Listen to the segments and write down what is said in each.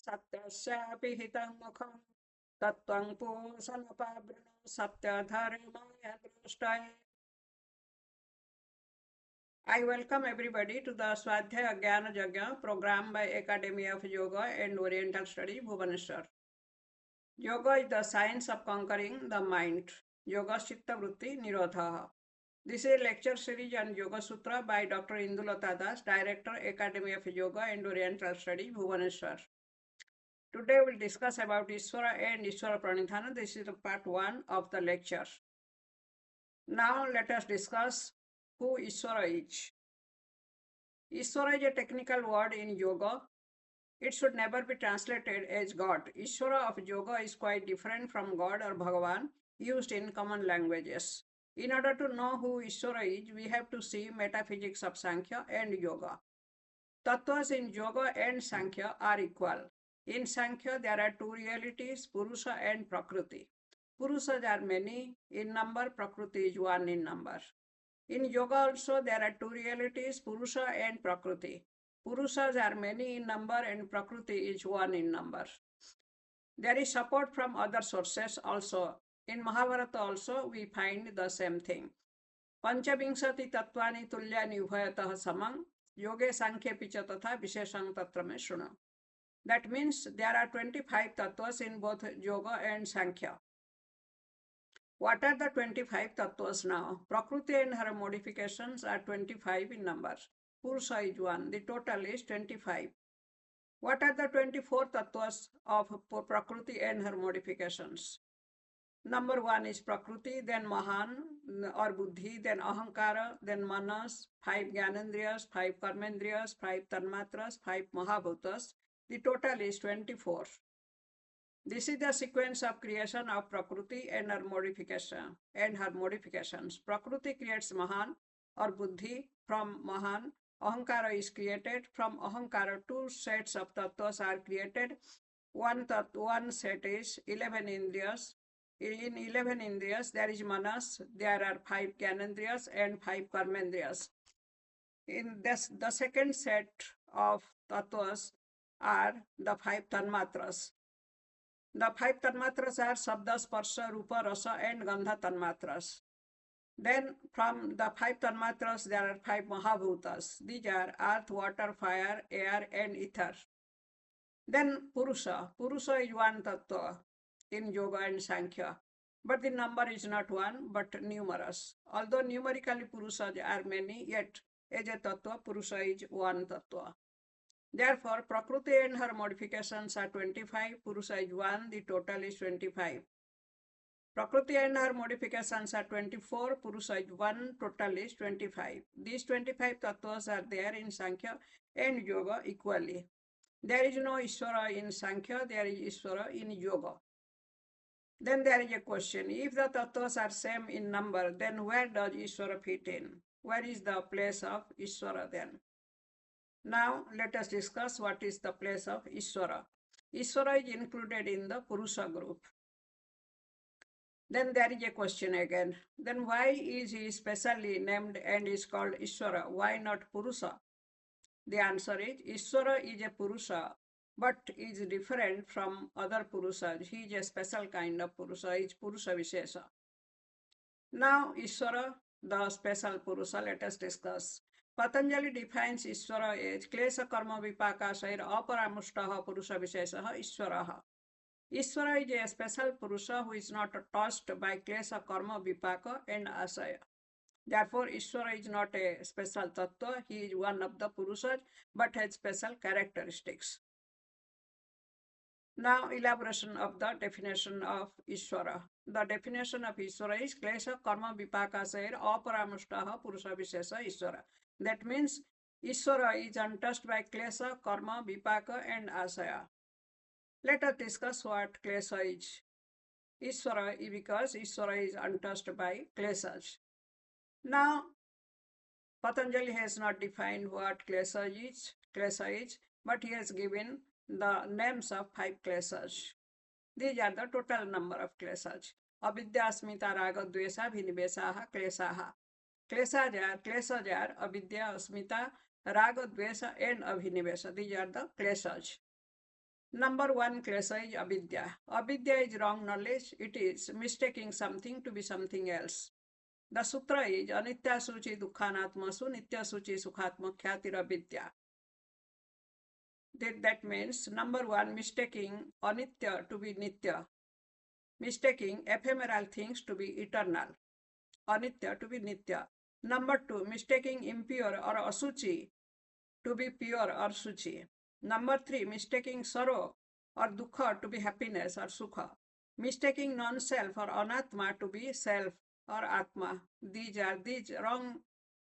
सत्यस्यापि हितं मुखं तत्त्वं पूसनपावृणं सत्यधर्माय दृष्टये. I welcome everybody to the Swadhyaya Jnana Yajna program by Academy of Yoga and Oriental Study, Bhubaneswar. Yoga is the science of conquering the mind. Yoga Chitta Vritti Nirodha. This is a lecture series on Yoga Sutra by Dr. Indulata Das, Director, Academy of Yoga and Oriental Study, Bhubaneswar. Today we'll discuss about Ishvara and Ishvara Pranidhana. This is the part 1 of the lecture. Now let us discuss who Ishvara is. Ishvara is a technical word in yoga. It should never be translated as God. Ishvara of yoga is quite different from God or Bhagavan used in common languages. In order to know who Ishvara is, we have to see metaphysics of Sankhya and yoga. Tattvas in yoga and Sankhya are equal. In Sankhya, there are two realities, Purusha and Prakriti. Purushas are many in number, Prakriti is one in number. In yoga also, there are two realities, Purusha and Prakriti. Purushas are many in number and Prakriti is one in number. There is support from other sources also. In Mahabharata also, we find the same thing. Panchavingsati tattvani tulyani ubhayatah samang yoge sankhye picha tatha visheshang tatra me shruna. That means there are 25 tattvas in both yoga and Sankhya. What are the 25 tattvas now? Prakriti and her modifications are 25 in number. Purusha is one. The total is 25. What are the 24 tattvas of Prakriti and her modifications? Number 1 is Prakriti, then Mahan or Buddhi, then Ahankara, then Manas, 5 Gyanendriyas, 5 Karmendriyas, 5 Tanmatras, 5 Mahabhutas. The total is 24. This is the sequence of creation of Prakriti and her modifications. Prakriti creates Mahan or Buddhi. From Mahan, Ahankara is created. From Ahankara, two sets of tattvas are created. One set is 11 Indriyas. In 11 Indriyas, there is Manas, there are 5 Gyanendriyas and 5 Karmendriyas. In this, the second set of tattvas are the 5 Tanmatras. The 5 Tanmatras are Sabda, Sparsha, Rupa, Rasa and Gandha Tanmatras. Then from the 5 Tanmatras, there are 5 Mahabhutas. These are earth, water, fire, air and ether. Then Purusha. Purusha is one tattva in Yoga and Sankhya. But the number is not one, but numerous. Although numerically Purushas are many, yet as a tattva, Purusha is one tattva. Therefore, Prakriti and her modifications are 25, Purusha is 1, the total is 25. Prakriti and her modifications are 24, Purusha is 1, total is 25. These 25 tattvas are there in Sankhya and Yoga equally. There is no Ishvara in Sankhya, there is Ishvara in Yoga. Then there is a question, if the tattvas are same in number, then where does Ishvara fit in? Where is the place of Ishvara then? Now let us discuss what is the place of Ishvara. Ishvara is included in the Purusha group. Then there is a question again. Then why is he specially named and is called Ishvara? Why not Purusha? The answer is Ishvara is a Purusha but is different from other Purushas. He is a special kind of Purusha, is Purusha Vishesha. Now Ishvara, the special Purusha, let us discuss. Patanjali defines Ishvara as Klesha Karma Vipaka Shair Aparamushtaha Purusha Visheshaha Ishvaraha. Ishvara is a special Purusha who is not touched by Klesha Karma Vipaka and Asaya. Therefore, Ishvara is not a special tattva, he is one of the Purushas but has special characteristics. Now, elaboration of the definition of Ishvara. The definition of Ishvara is Klesha Karma Vipaka Sair Aparamushtaha Purusha Vishesha Ishvara. That means Ishvara is untouched by Klesha, Karma, Vipaka and Asaya. Let us discuss what Klesha is. Ishvara, because Ishvara is untouched by Kleshas. Now, Patanjali has not defined what Klesha is, but he has given the names of 5 kleshas. These are the total number of kleshas. Avidya, asmita, raga, dvesa, bhinivesaha, kleshaha. Kleshas are avidya, asmita, raga, dvesa and abhinivesa. These are the kleshas. Number one klesa is avidya. Avidya is wrong knowledge. It is mistaking something to be something else. The sutra is anitya suchi dukkhanatmasu nitya suchi sukhatma khyatiravidya. That means number one, mistaking anitya to be nitya, mistaking ephemeral things to be eternal, anitya to be nitya. Number two, mistaking impure or asuchi to be pure or suchi. Number three, mistaking sorrow or dukkha to be happiness or sukha. Mistaking non-self or anatma to be self or atma. These wrong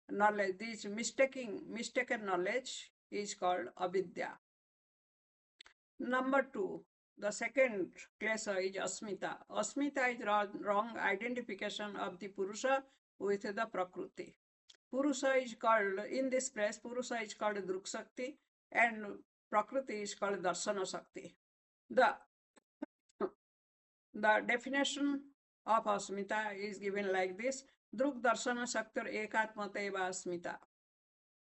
knowledge. These mistaken knowledge is called avidya. Number two, the second klesa is asmita. Asmita is wrong identification of the Purusha with the Prakriti. Purusha is called, in this place, Purusha is called Druksakti and Prakriti is called Darsana Sakti. The definition of Asmita is given like this: Druk Darsana Saktir Ekatmateva Asmita.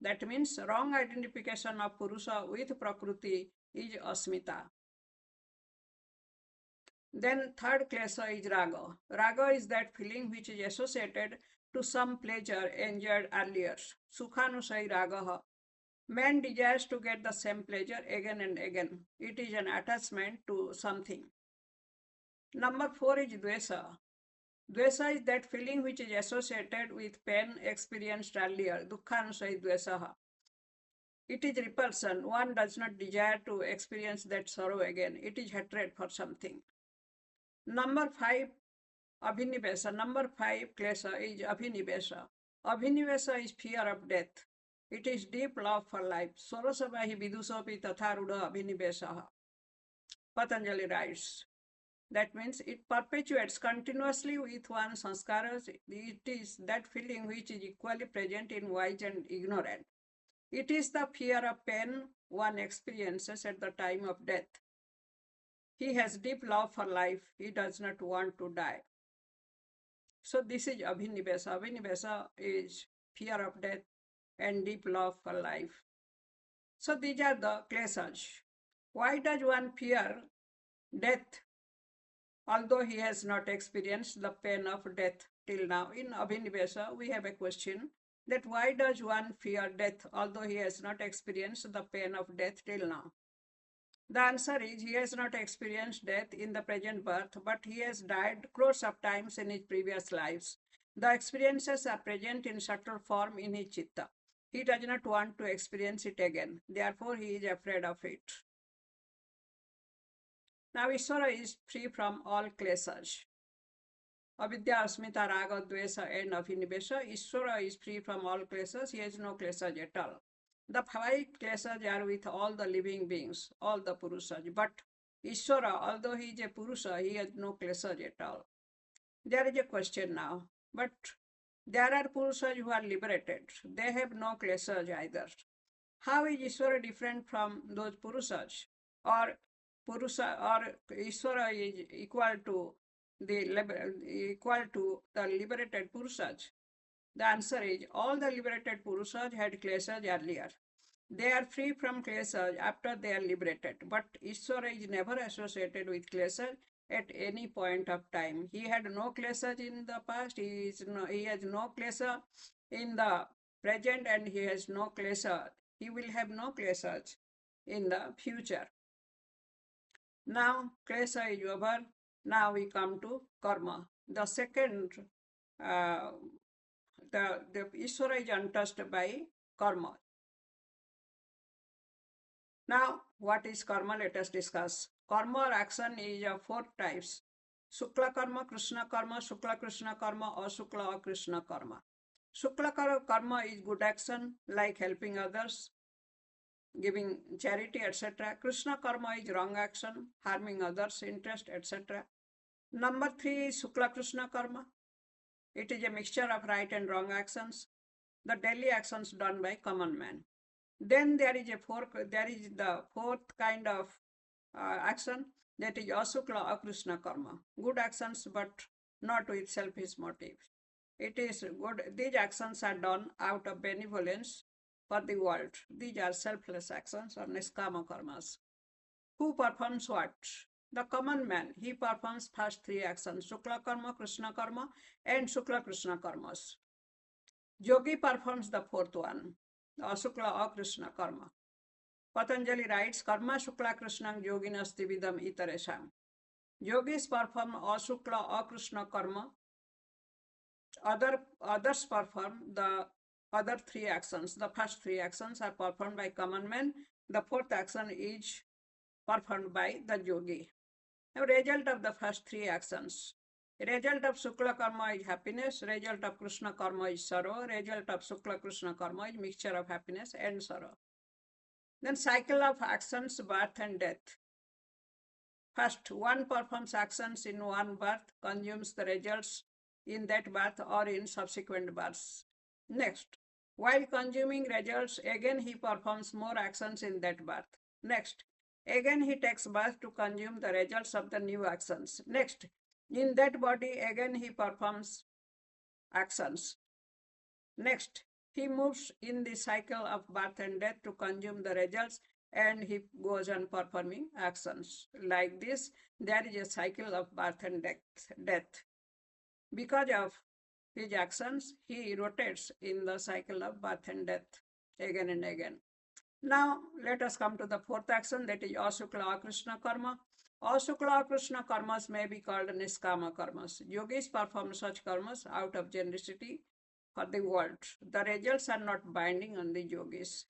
That means wrong identification of Purusha with Prakriti is Asmita. Then third klesa is raga. Raga is that feeling which is associated to some pleasure enjoyed earlier. Sukhanusai ragaha. Man desires to get the same pleasure again and again. It is an attachment to something. Number four is dvesa. Dvesa is that feeling which is associated with pain experienced earlier. Dukkhanusai dvesaha. It is repulsion. One does not desire to experience that sorrow again. It is hatred for something. Number five, Abhinivesa. Number five klesa is Abhinivesa. Abhinivesa is fear of death. It is deep love for life. Sorosabahi vidusopi tatharuda Abhinivesaha. Patanjali writes. That means it perpetuates continuously with one sanskaras. It is that feeling which is equally present in wise and ignorant. It is the fear of pain one experiences at the time of death. He has deep love for life. He does not want to die. So this is Abhinivesa. Abhinivesa is fear of death and deep love for life. So these are the klesas. Why does one fear death, although he has not experienced the pain of death till now? In Abhinivesa, we have a question that why does one fear death, although he has not experienced the pain of death till now? The answer is he has not experienced death in the present birth, but he has died crores of times in his previous lives. The experiences are present in subtle form in his chitta. He does not want to experience it again. Therefore, he is afraid of it. Now, Ishvara is free from all klesas. Avidya, Asmita, Raga, Dvesa, and Abhinivesa. Ishvara is free from all klesas. He has no klesas at all. The five klesas are with all the living beings, all the Purusas. But Ishvara, although he is a Purusa, he has no klesas at all. There is a question now. But there are Purusas who are liberated. They have no klesas either. How is Ishvara different from those Purusas? Or Purusa or Ishvara is equal to the liberated Purusas? The answer is all the liberated Purusas had klesas earlier. They are free from klesas after they are liberated. But Ishvara is never associated with klesas at any point of time. He had no klesas in the past, he has no klesa in the present, and he has no klesa. He will have no klesas in the future. Now klesa is over. Now we come to karma. The second, the Ishvara is untouched by karma. Now, what is karma? Let us discuss. Karma or action is of four types: Shukla karma, Krishna karma, Shukla Krishna karma, or Shukla or Krishna karma. Shukla karma is good action like helping others, giving charity, etc. Krishna karma is wrong action, harming others' interest, etc. Number three is Shukla Krishna karma. It is a mixture of right and wrong actions, the daily actions done by common man. Then there is the fourth kind of action, that is Asukla Akrishna karma. Good actions but not with selfish motive. It is good. These actions are done out of benevolence for the world. These are selfless actions or niskama karmas. Who performs what? The common man. He performs first three actions: Shukla Karma, Krishna Karma, and Shukla Krishna Karmas. Yogi performs the fourth one, Ashukla Krishna Karma. Patanjali writes, Karma Shukla Krishnang Yoginasti Vidam Itaresham. Yogis perform Ashukla Krishna Karma. Others perform the other three actions. The first three actions are performed by common man. The fourth action is performed by the yogi. Now, result of the first three actions. Result of Shukla Karma is happiness. Result of Krishna Karma is sorrow. Result of Shukla Krishna Karma is mixture of happiness and sorrow. Then cycle of actions, birth and death. First, one performs actions in one birth, consumes the results in that birth or in subsequent births. Next, while consuming results, again he performs more actions in that birth. Next, again he takes birth to consume the results of the new actions. Next, in that body, again he performs actions. Next, he moves in the cycle of birth and death to consume the results, and he goes on performing actions. Like this, there is a cycle of birth and death. Because of his actions, he rotates in the cycle of birth and death again and again. Now, let us come to the fourth action, that is Ashukla Krishna Karma. Ashukla Krishna karmas may be called Niskama karmas. Yogis perform such karmas out of generosity for the world. The results are not binding on the yogis.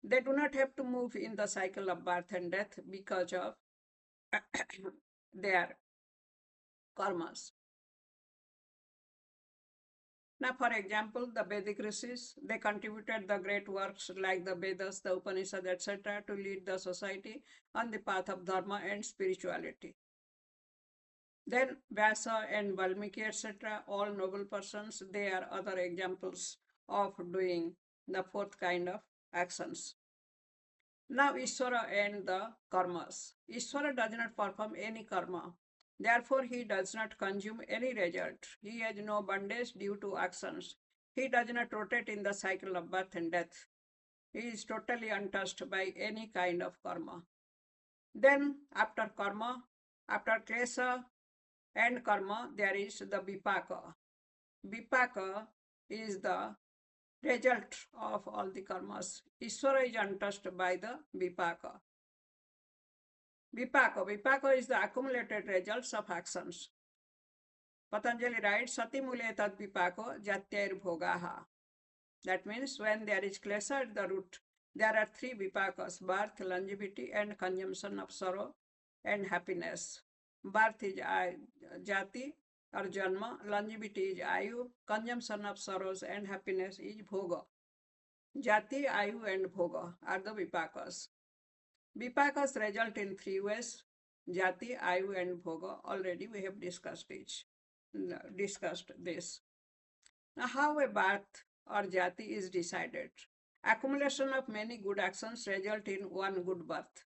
They do not have to move in the cycle of birth and death because of their karmas. Now, for example, the Vedic rishis, they contributed the great works like the Vedas, the Upanishads, etc. to lead the society on the path of dharma and spirituality. Then Vyasa and Valmiki, etc., all noble persons, they are other examples of doing the fourth kind of actions. Now, Ishvara and the karmas. Ishvara does not perform any karma. Therefore, he does not consume any result. He has no bondage due to actions. He does not rotate in the cycle of birth and death. He is totally untouched by any kind of karma. Then, after karma, after klesha and karma, there is the vipaka. Vipaka is the result of all the karmas. Ishvara is untouched by the vipaka. Vipaka is the accumulated results of actions. Patanjali writes, Sati mule tad vipako jatyair bhogaha. That means when there is klesha at the root, there are three vipakas: birth, longevity, and consumption of sorrow and happiness. Birth is jati or janma, longevity is ayu, consumption of sorrows and happiness is bhoga. Jati, ayu, and bhoga are the vipakas. Vipakas result in three ways: jati, ayu, and bhoga. Already we have discussed this. Now, how a birth or jati is decided? Accumulation of many good actions result in one good birth.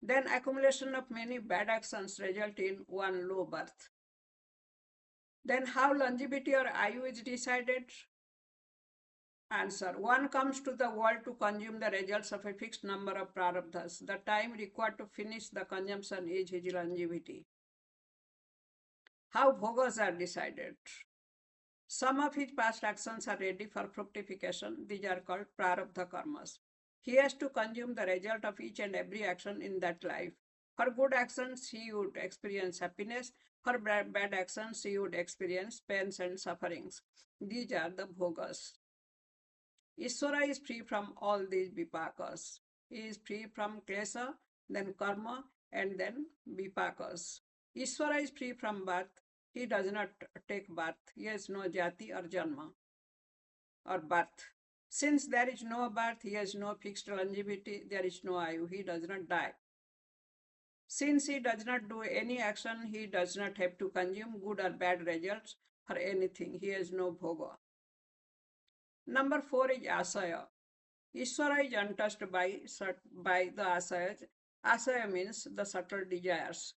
Then accumulation of many bad actions result in one low birth. Then how longevity or ayu is decided? Answer. One comes to the world to consume the results of a fixed number of prarabdhas. The time required to finish the consumption is his longevity. How bhogas are decided? Some of his past actions are ready for fructification. These are called prarabdha karmas. He has to consume the result of each and every action in that life. For good actions, he would experience happiness. For bad actions, he would experience pains and sufferings. These are the bhogas. Ishvara is free from all these vipakas. He is free from klesha, then karma, and then vipakas. Ishvara is free from birth. He does not take birth. He has no jati or janma or birth. Since there is no birth, he has no fixed longevity, there is no ayu, he does not die. Since he does not do any action, he does not have to consume good or bad results for anything. He has no bhoga. Number 4 is asaya. Ishvara is untouched by the asayas. Asaya means the subtle desires.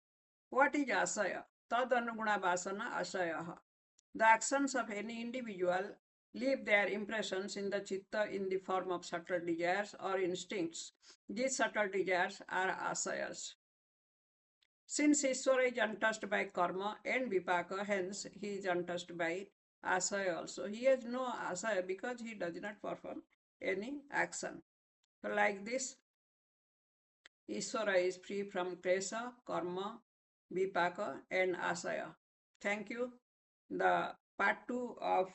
What is asaya? Tad anuguna vasana asayaha. The actions of any individual leave their impressions in the chitta in the form of subtle desires or instincts. These subtle desires are asayas. Since Ishvara is untouched by karma and vipaka, hence he is untouched by asaya also. He has no asaya because he does not perform any action. So like this, Ishvara is free from klesha, karma, vipaka and asaya. Thank you. The part 2 of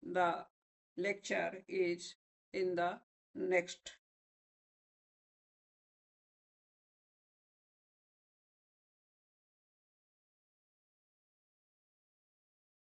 the lecture is in the next